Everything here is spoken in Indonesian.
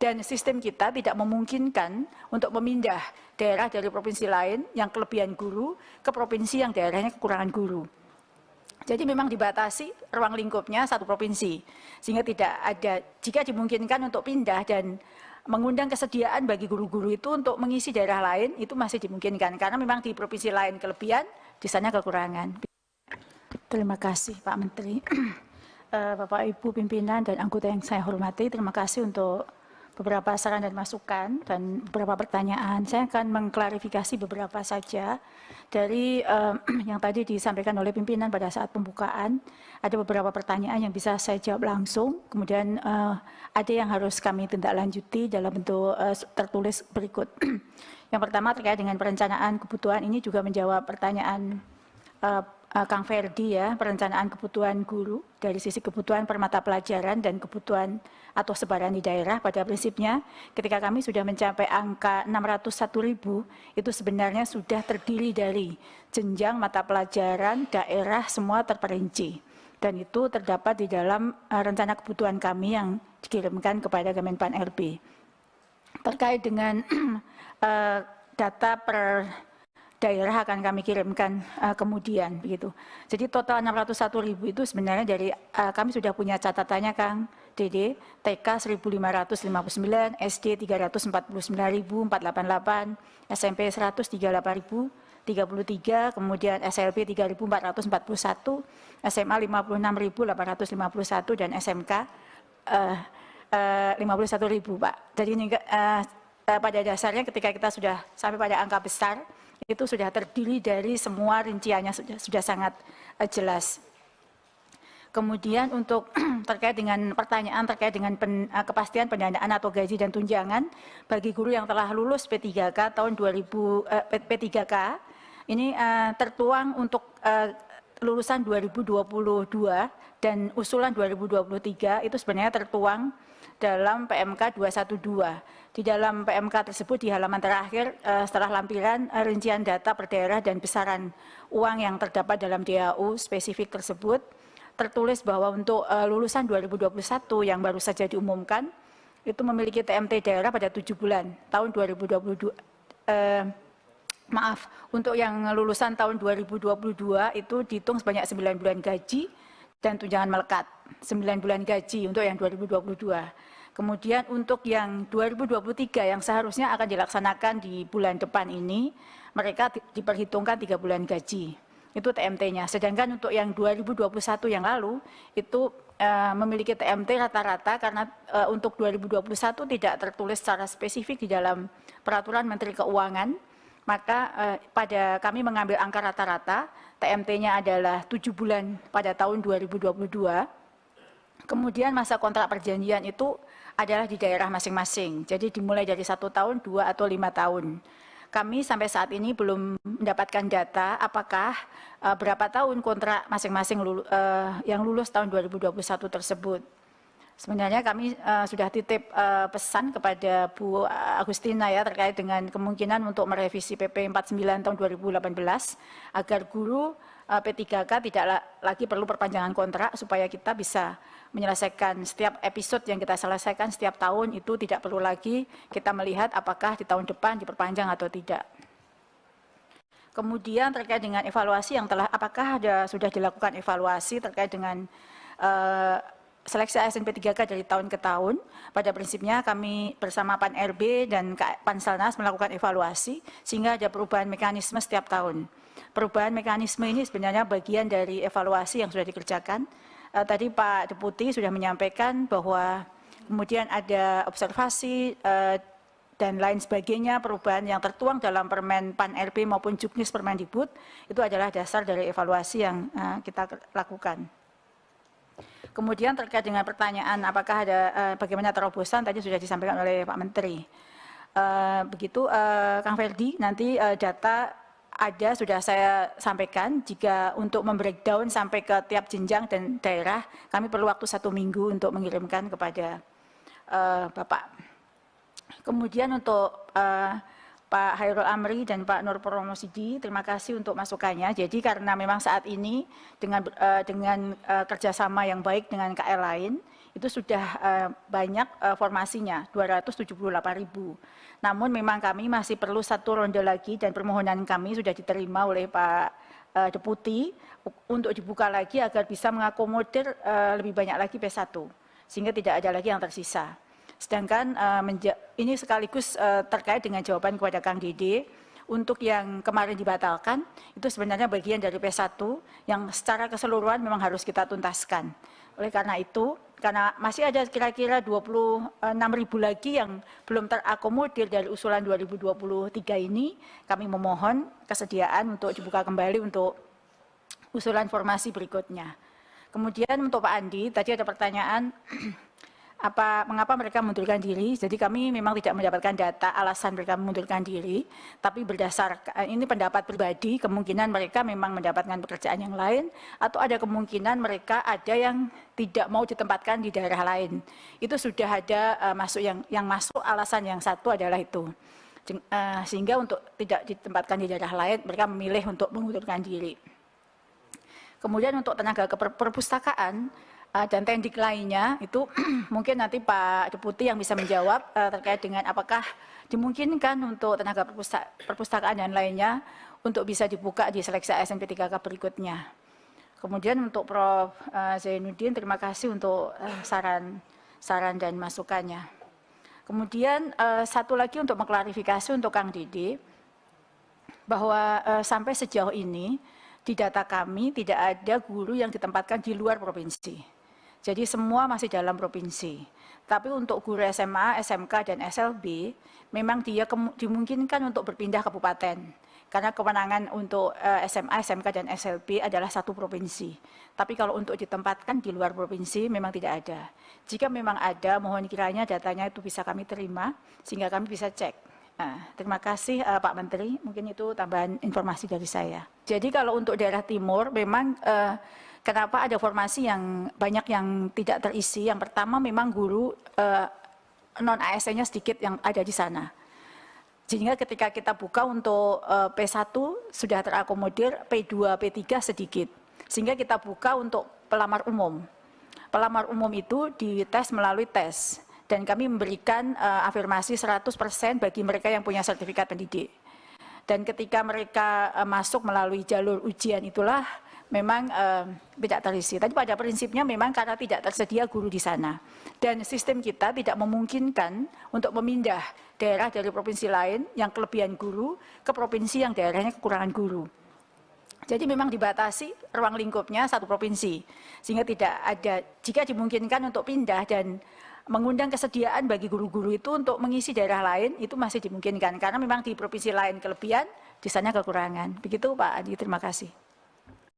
dan sistem kita tidak memungkinkan untuk memindah daerah dari provinsi lain yang kelebihan guru ke provinsi yang daerahnya kekurangan guru. Jadi memang dibatasi ruang lingkupnya satu provinsi, sehingga tidak ada, jika dimungkinkan untuk pindah dan mengundang kesediaan bagi guru-guru itu untuk mengisi daerah lain, itu masih dimungkinkan, karena memang di provinsi lain kelebihan, di sana kekurangan. Terima kasih Pak Menteri. Bapak Ibu pimpinan dan anggota yang saya hormati, terima kasih untuk beberapa saran dan masukan dan beberapa pertanyaan. Saya akan mengklarifikasi beberapa saja dari yang tadi disampaikan oleh pimpinan pada saat pembukaan. Ada beberapa pertanyaan yang bisa saya jawab langsung, kemudian ada yang harus kami tindak lanjuti dalam bentuk tertulis berikut. Yang pertama terkait dengan perencanaan kebutuhan, ini juga menjawab pertanyaan Kang Ferdi ya, perencanaan kebutuhan guru dari sisi kebutuhan per mata pelajaran dan kebutuhan atau sebaran di daerah. Pada prinsipnya ketika kami sudah mencapai angka 601.000, itu sebenarnya sudah terdiri dari jenjang mata pelajaran daerah semua terperinci, dan itu terdapat di dalam rencana kebutuhan kami yang dikirimkan kepada Kemenpan RB. Terkait dengan data per daerah akan kami kirimkan kemudian begitu. Jadi total 601.000 itu sebenarnya dari kami sudah punya catatannya Kang Dede, TK 1.559, SD 349.488, SMP 138.033, kemudian SLB 3.441, SMA 56.851 dan SMK 51.000 Pak. Jadi ini pada dasarnya ketika kita sudah sampai pada angka besar, itu sudah terdiri dari semua rinciannya sudah sangat jelas. Kemudian untuk terkait dengan pertanyaan terkait dengan kepastian pendanaan atau gaji dan tunjangan bagi guru yang telah lulus P3K tahun 2000 ini tertuang untuk lulusan 2022 dan usulan 2023 itu sebenarnya tertuang dalam PMK 212. Di dalam PMK tersebut di halaman terakhir setelah lampiran rincian data per daerah dan besaran uang yang terdapat dalam DAU spesifik tersebut tertulis bahwa untuk lulusan 2021 yang baru saja diumumkan itu memiliki TMT daerah pada 7 bulan tahun 2022. Untuk yang lulusan tahun 2022 itu dihitung sebanyak 9 bulan gaji dan tunjangan melekat 9 bulan gaji untuk yang 2022. Kemudian untuk yang 2023 yang seharusnya akan dilaksanakan di bulan depan ini, mereka diperhitungkan 3 bulan gaji, itu TMT-nya. Sedangkan untuk yang 2021 yang lalu, itu memiliki TMT rata-rata karena untuk 2021 tidak tertulis secara spesifik di dalam Peraturan Menteri Keuangan, maka pada kami mengambil angka rata-rata, TMT-nya adalah 7 bulan pada tahun 2022, kemudian masa kontrak perjanjian itu adalah di daerah masing-masing. Jadi dimulai dari 1 tahun, 2 atau 5 tahun. Kami sampai saat ini belum mendapatkan data apakah berapa tahun kontrak masing-masing yang lulus tahun 2021 tersebut. Sebenarnya kami sudah titip pesan kepada Bu Agustina ya terkait dengan kemungkinan untuk merevisi PP 49 tahun 2018 agar guru P3K tidak lagi perlu perpanjangan kontrak supaya kita bisa menyelesaikan setiap episode yang kita selesaikan setiap tahun itu tidak perlu lagi kita melihat apakah di tahun depan diperpanjang atau tidak. Kemudian terkait dengan evaluasi yang apakah sudah dilakukan evaluasi terkait dengan seleksi ASN P3K dari tahun ke tahun. Pada prinsipnya kami bersama Pan RB dan Panselnas melakukan evaluasi sehingga ada perubahan mekanisme setiap tahun. Perubahan mekanisme ini sebenarnya bagian dari evaluasi yang sudah dikerjakan. Tadi Pak Deputi sudah menyampaikan bahwa kemudian ada observasi dan lain sebagainya, perubahan yang tertuang dalam Permen Pan RB maupun Juknis Permendikbud itu adalah dasar dari evaluasi yang kita lakukan. Kemudian terkait dengan pertanyaan apakah ada bagaimana terobosan tadi sudah disampaikan oleh Pak Menteri. Begitu Kang Ferdi, nanti data ada sudah saya sampaikan, jika untuk membreakdown sampai ke tiap jenjang dan daerah, kami perlu waktu 1 minggu untuk mengirimkan kepada Bapak. Kemudian untuk Pak Hairul Amri dan Pak Nur Promosidi, terima kasih untuk masukannya. Jadi karena memang saat ini dengan kerjasama yang baik dengan KL lain, itu sudah banyak formasinya, 278.000. Namun memang kami masih perlu satu ronde lagi dan permohonan kami sudah diterima oleh Pak Deputi untuk dibuka lagi agar bisa mengakomodir lebih banyak lagi P1, sehingga tidak ada lagi yang tersisa. Sedangkan ini sekaligus terkait dengan jawaban kepada Kang Dede, untuk yang kemarin dibatalkan, itu sebenarnya bagian dari P1 yang secara keseluruhan memang harus kita tuntaskan. Oleh karena itu, karena masih ada kira-kira 26.000 lagi yang belum terakomodir dari usulan 2023 ini, kami memohon kesediaan untuk dibuka kembali untuk usulan formasi berikutnya. Kemudian untuk Pak Andi, tadi ada pertanyaan, mengapa mereka mengundurkan diri. Jadi kami memang tidak mendapatkan data alasan mereka mengundurkan diri, tapi berdasarkan ini pendapat pribadi, kemungkinan mereka memang mendapatkan pekerjaan yang lain, atau ada kemungkinan mereka ada yang tidak mau ditempatkan di daerah lain. Itu sudah ada yang masuk alasan yang satu adalah itu. Sehingga untuk tidak ditempatkan di daerah lain, mereka memilih untuk mengundurkan diri. Kemudian untuk tenaga perpustakaan dan tendik lainnya itu mungkin nanti Pak Deputi yang bisa menjawab terkait dengan apakah dimungkinkan untuk tenaga perpustakaan dan lainnya untuk bisa dibuka di seleksi ASN P3K berikutnya. Kemudian untuk Prof. Zainuddin, terima kasih untuk saran dan masukannya. Kemudian satu lagi untuk mengklarifikasi untuk Kang Dede, bahwa sampai sejauh ini di data kami tidak ada guru yang ditempatkan di luar provinsi. Jadi semua masih dalam provinsi. Tapi untuk guru SMA, SMK, dan SLB, memang dia dimungkinkan untuk berpindah kabupaten. Karena kewenangan untuk SMA, SMK, dan SLB adalah satu provinsi. Tapi kalau untuk ditempatkan di luar provinsi, memang tidak ada. Jika memang ada, mohon kiranya datanya itu bisa kami terima, sehingga kami bisa cek. Terima kasih Pak Menteri, mungkin itu tambahan informasi dari saya. Jadi kalau untuk daerah timur, memang kenapa ada formasi yang banyak yang tidak terisi? Yang pertama memang guru non-ASN-nya sedikit yang ada di sana. Sehingga ketika kita buka untuk P1 sudah terakomodir, P2, P3 sedikit. Sehingga kita buka untuk pelamar umum. Pelamar umum itu dites melalui tes. Dan kami memberikan afirmasi 100% bagi mereka yang punya sertifikat pendidik. Dan ketika mereka masuk melalui jalur ujian itulah memang tidak terisi. Tapi pada prinsipnya memang karena tidak tersedia guru di sana. Dan sistem kita tidak memungkinkan untuk memindah daerah dari provinsi lain yang kelebihan guru ke provinsi yang daerahnya kekurangan guru. Jadi memang dibatasi ruang lingkupnya satu provinsi. Sehingga tidak ada, jika dimungkinkan untuk pindah dan mengundang kesediaan bagi guru-guru itu untuk mengisi daerah lain, itu masih dimungkinkan. Karena memang di provinsi lain kelebihan, di sana kekurangan. Begitu Pak Adi, terima kasih.